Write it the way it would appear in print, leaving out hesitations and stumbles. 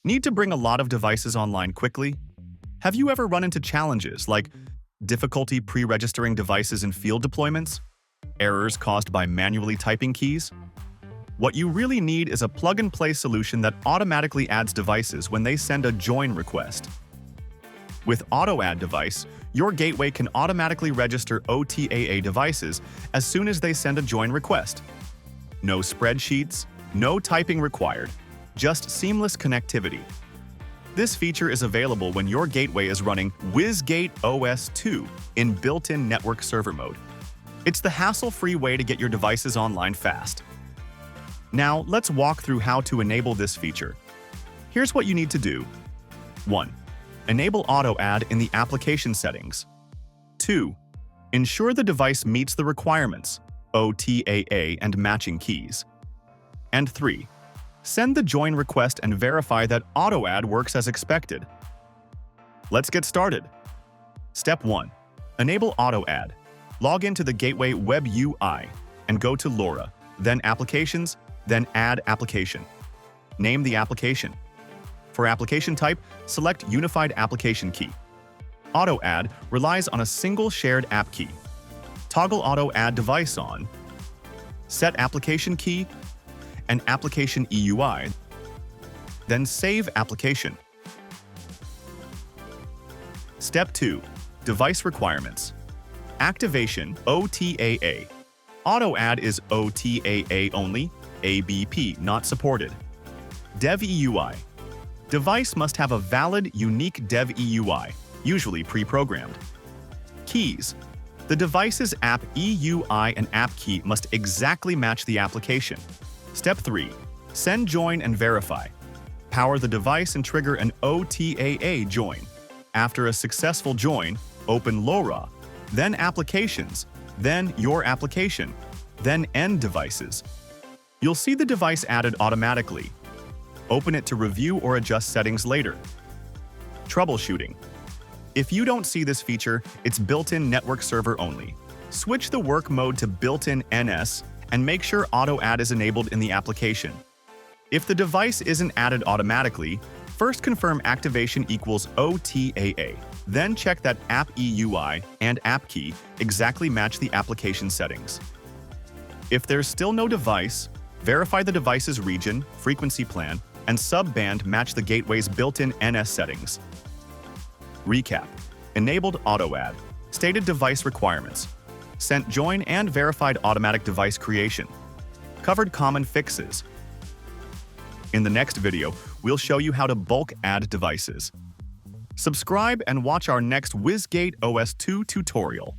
Need to bring a lot of devices online quickly? Have you ever run into challenges like difficulty pre-registering devices in field deployments? Errors caused by manually typing keys? What you really need is a plug-and-play solution that automatically adds devices when they send a join request. With Auto Add device, your gateway can automatically register OTAA devices as soon as they send a join request. No spreadsheets, no typing required, just seamless connectivity. This feature is available when your gateway is running WisGateOS 2 in built-in network server mode. It's the hassle-free way to get your devices online fast. Now, let's walk through how to enable this feature. Here's what you need to do. 1. Enable Auto Add in the application settings. 2. Ensure the device meets the requirements, OTAA and matching keys. And 3. Send the join request and verify that Auto Add works as expected. Let's get started. Step 1. Enable Auto Add. Log into the Gateway Web UI and go to LoRa, then Applications, then Add Application. Name the application. For application type, select Unified Application Key. Auto Add relies on a single shared app key. Toggle Auto Add device on. Set application key and application EUI. Then save application. Step 2. Device requirements. Activation OTAA. Auto Add is OTAA only, ABP not supported. DevEUI. Device must have a valid, unique DevEUI, usually pre-programmed. Keys. The device's AppEUI and AppKey must exactly match the application. Step 3. Send join and verify. Power the device and trigger an OTAA join. After a successful join, open LoRa, then Applications, then Your Application, then End Devices. You'll see the device added automatically. Open it to review or adjust settings later. Troubleshooting. If you don't see this feature, it's built-in network server only. Switch the work mode to built-in NS and make sure Auto Add is enabled in the application. If the device isn't added automatically, first confirm activation equals OTAA. Then check that AppEUI and AppKey exactly match the application settings. If there's still no device, verify the device's region, frequency plan, and subband match the gateway's built-in NS settings. Recap. Enabled Auto Add. Stated device requirements. Sent join and verified automatic device creation. Covered common fixes. In the next video, we'll show you how to bulk add devices. Subscribe and watch our next WisGateOS 2 tutorial.